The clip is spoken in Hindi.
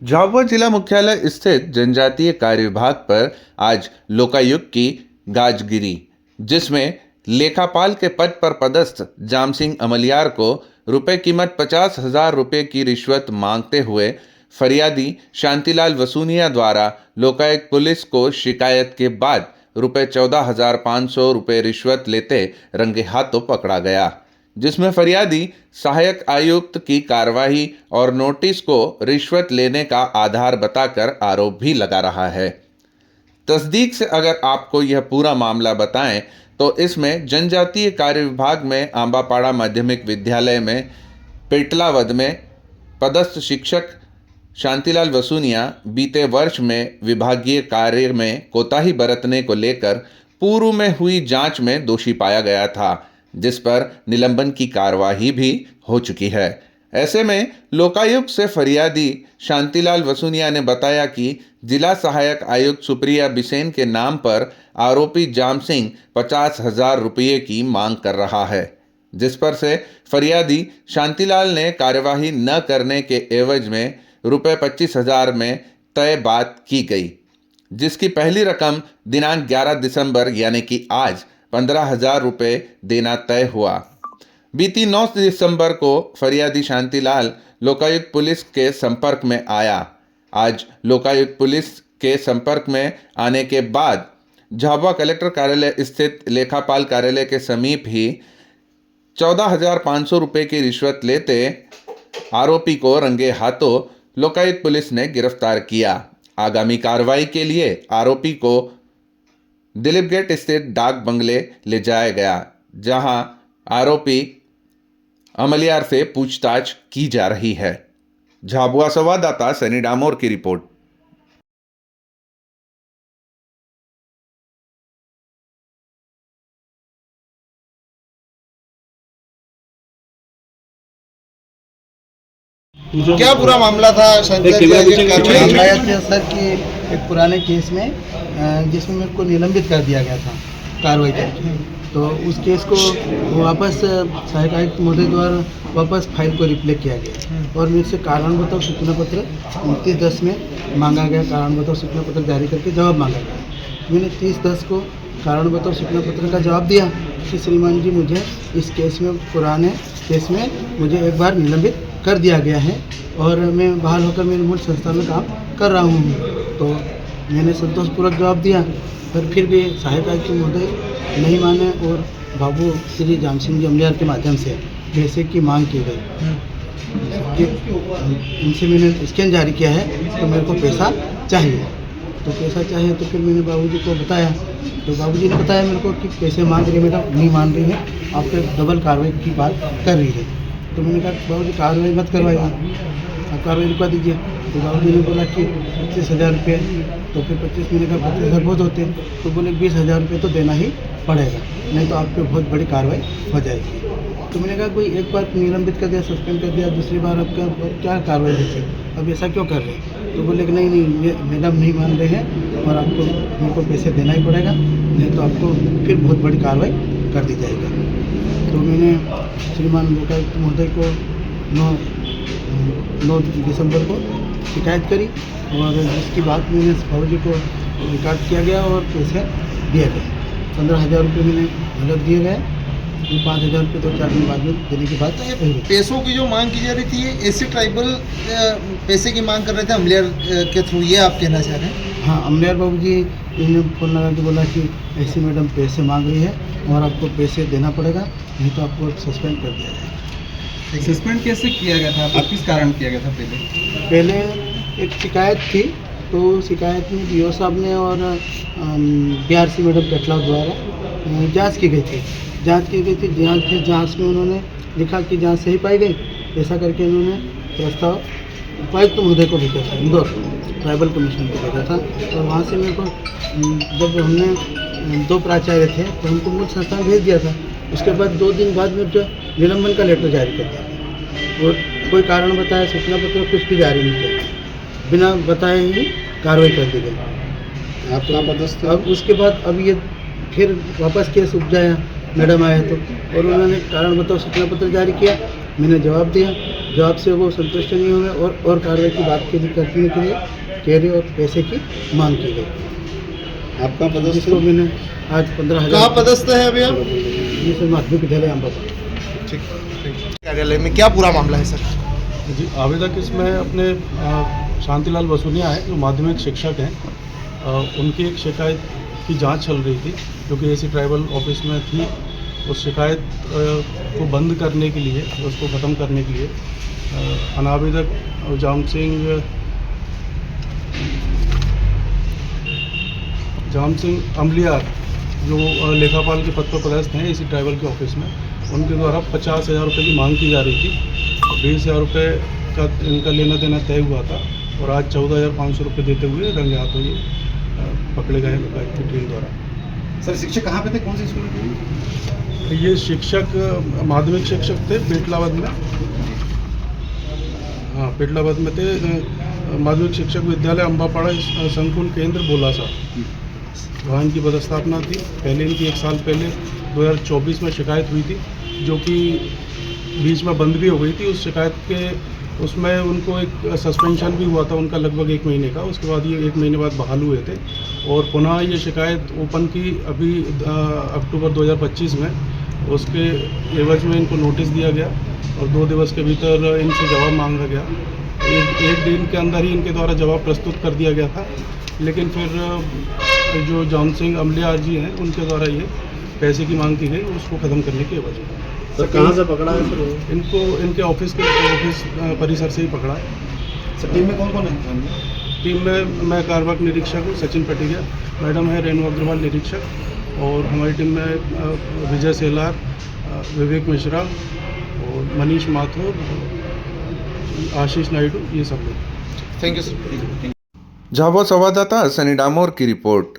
झाबुआ जिला मुख्यालय स्थित जनजातीय कार्य विभाग पर आज लोकायुक्त की गाज गिरी, जिसमें लेखापाल के पद पर पदस्थ जाम सिंह अमलियार को रुपए कीमत 50,000 रुपए की रिश्वत मांगते हुए फरियादी शांतिलाल वसूनिया द्वारा लोकायुक्त पुलिस को शिकायत के बाद रुपए 14,500 रुपए रिश्वत लेते रंगे हाथों पकड़ा गया, जिसमें फरियादी सहायक आयुक्त की कार्यवाही और नोटिस को रिश्वत लेने का आधार बताकर आरोप भी लगा रहा है। तस्दीक से अगर आपको यह पूरा मामला बताएं तो इसमें जनजातीय कार्य विभाग में आंबापाड़ा माध्यमिक विद्यालय में पेटलावद में पदस्थ शिक्षक शांतिलाल वसूनिया बीते वर्ष में विभागीय कार्य में कोताही बरतने को लेकर पूर्व में हुई जांच में दोषी पाया गया था, जिस पर निलंबन की कार्यवाही भी हो चुकी है। ऐसे में लोकायुक्त से फरियादी शांतिलाल वसूनिया ने बताया कि जिला सहायक आयुक्त सुप्रिया बिसेन के नाम पर आरोपी जाम सिंह 50,000 रुपये की मांग कर रहा है, जिस पर से फरियादी शांतिलाल ने कार्यवाही न करने के एवज में रुपये 25,000 में तय बात की गई, जिसकी पहली रकम दिनांक 11 दिसंबर यानी कि आज 15,000 रुपये देना तय हुआ। बीती 9 दिसंबर को फरियादी शांतिलाल लोकायुक्त पुलिस के संपर्क में आया। आज लोकायुक्त पुलिस के संपर्क में आने के बाद झाबुआ कलेक्टर कार्यालय स्थित लेखापाल कार्यालय के समीप ही 14,500 रुपये की रिश्वत लेते आरोपी को रंगे हाथों लोकायुक्त पुलिस ने गिरफ्तार किया। आगामी कार्रवाई के लिए आरोपी को दिलीप गेट स्थित डाक बंगले ले जाया गया, जहां आरोपी अमलियार से पूछताछ की जा रही है। झाबुआ संवाददाता सनी डामोर की रिपोर्ट। क्या पूरा मामला था? मामला यह था सर कि एक पुराने केस में जिसमें मेरे को निलंबित कर दिया गया था कार्रवाई करके, तो उस केस को वापस सहायक आयुक्त महोदय द्वारा वापस फाइल को रिप्ले किया गया और मेरे से कारण बताओ सूचना पत्र 29/10 में मांगा गया। कारण बताओ सूचना पत्र जारी करके जवाब मांगा गया। मैंने 30/10 को कारण बताओ सूचना पत्र का जवाब दिया कि श्रीमान जी मुझे इस केस में, पुराने केस में मुझे एक बार निलंबित कर दिया गया है और मैं बहाल होकर मेरे मूल संस्था में काम कर रहा हूँ। तो मैंने संतोषपूर्वक जवाब दिया, पर फिर भी सहायक आयुक्त महोदय नहीं माने और बाबू श्री जाम सिंह जी अमलियार के माध्यम से पैसे की मांग की गई कि इनसे मैंने स्कैन जारी किया है तो मेरे को पैसा चाहिए। तो पैसा चाहिए तो फिर मैंने बाबूजी को बताया, तो बाबूजी ने बताया मेरे को कि पैसे मांग रही है मैडम, नहीं मान रही है, आप पे डबल कार्रवाई की बात कर रही है। तो मैंने कहा बाबूजी कार्रवाई मत करवाइए, आप कार्रवाई रुकवा दीजिए। तो बाबूजी ने बोला कि 25,000 रुपये, तो फिर 25 मैंने कहा 25,000 बहुत होते, तो बोले 20,000 रुपये तो देना ही पड़ेगा, नहीं तो आप पे बहुत बड़ी कार्रवाई हो जाएगी। तो मैंने कहा कोई एक बार निलंबित कर दिया, सस्पेंड कर दिया, दूसरी बार आपका क्या कार्रवाई देखिए, अब ऐसा क्यों कर रहे हैं? तो बोले कि नहीं मैडम नहीं मान रहे हैं और आपको मेरे को पैसे देना ही पड़ेगा, नहीं तो आपको फिर बहुत बड़ी कार्रवाई कर दी जाएगी। तो मैंने श्रीमान लोकायुक्त महोदय को 9 दिसंबर को शिकायत करी और जिसकी बात मैंने बाबूजी को रिकॉर्ड किया गया और पैसे दिए गए। 15,000 रुपये मैंने नगद दिए गए, 5,000 रुपये 2-4 दिन बाद में देने की बात है। पैसों की जो मांग की जा रही थी, ये एसी ट्राइबल पैसे की मांग कर रहे थे अमलियार के थ्रू, ये आप कहना चाह रहे हैं? हाँ, अमलियार बाबू जी ने फ़ोन लगा के बोला कि ऐसी मैडम पैसे मांग रही है और आपको पैसे देना पड़ेगा, नहीं तो आपको सस्पेंड कर दिया जाएगा। सस्पेंड कैसे किया गया था? आप किस कारण किया गया था? पहले एक शिकायत थी, तो शिकायत में बीओ साहब ने और BRC मैडम पेटलाव द्वारा जांच की गई थी। जांच में उन्होंने लिखा कि जांच सही पाई गई, ऐसा करके उन्होंने प्रस्ताव उपायुक्त महोदय को भेजा था, इंदौर ट्राइबल कमीशन को भेजा था। और वहाँ से मेरे को जब हमने 2 प्राचार्य थे तो उनको मूल संस्था में भेज दिया था। उसके बाद 2 दिन बाद में जो निलंबन का लेटर जारी कर दिया और कोई कारण बताया सूचना पत्र कुछ भी जारी नहीं किया, बिना बताए ही कार्रवाई कर दी गई। आपका पदस्थ? अब उसके बाद अब ये फिर वापस केस उपजाया, मैडम आए तो, और उन्होंने कारण बताओ सूचना पत्र जारी किया मैंने जवाब दिया, जवाब से वो संतुष्ट नहीं हुए और कार्रवाई की बात करने के लिए कैरी और पैसे की मांग की गई। आपका पदस्थ जिसको मैंने आज 15,000 कहाँ पदस्थ है अभी आप? जिसे माध्यमिक विद्यालय अम्बापुर। कार्यालय में क्या पूरा मामला है सर? जी, आवेदक इसमें अपने शांतिलाल बसुनिया है जो माध्यमिक शिक्षक हैं। उनकी एक शिकायत की जांच चल रही थी जो कि एसी ट्राइबल ऑफिस में थी। उस शिकायत को बंद करने के लिए, उसको ख़त्म करने के लिए अनावेदक जाम सिंह अमलियार जो लेखापाल के पद पर पदस्थ हैं इसी ट्राइबल के ऑफिस में, उनके द्वारा 50,000 रुपये की मांग की जा रही थी। 20,000 रुपये का इनका लेना देना तय हुआ था और आज 14,500 रुपये देते हुए रंगे हाथों ये पकड़े गए लोकायुक्त की टीम द्वारा। सर शिक्षक कहाँ पे थे, कौन से स्कूल में? ये शिक्षक माध्यमिक शिक्षक थे पेटलावद में। हाँ, पेटलावद में थे। माध्यमिक शिक्षक विद्यालय अम्बापाड़ा संकुल केंद्र बोलासा, वहाँ इनकी पदस्थापना थी। पहले इनकी 1 साल पहले 2024 में शिकायत हुई थी जो कि बीच में बंद भी हो गई थी। उस शिकायत के उसमें उनको एक सस्पेंशन भी हुआ था उनका लगभग 1 महीने का। उसके बाद ये 1 महीने बाद बहाल हुए थे और पुनः ये शिकायत ओपन की अभी अक्टूबर 2025 में। उसके एवज में इनको नोटिस दिया गया और 2 दिवस के भीतर इनसे जवाब मांगा गया। एक दिन के अंदर ही इनके द्वारा जवाब प्रस्तुत कर दिया गया था, लेकिन फिर जो जाम सिंह अमलियार जी हैं उनके द्वारा ये पैसे की मांग की गई, उसको ख़त्म करने की वजह। सर कहाँ से पकड़ा है सर? इनको इनके ऑफिस परिसर से ही पकड़ा है। सर टीम में कौन कौन है? टीम में मैं कार्यवाहक निरीक्षक हूँ सचिन पटिया, मैडम है रेणु अग्रवाल निरीक्षक, और हमारी टीम में विजय सेलार, विवेक मिश्रा और मनीष माथुर, आशीष नायडू, ये सब लोग। Thank you sir. झाबुआ संवाददाता सनी डामोर की रिपोर्ट।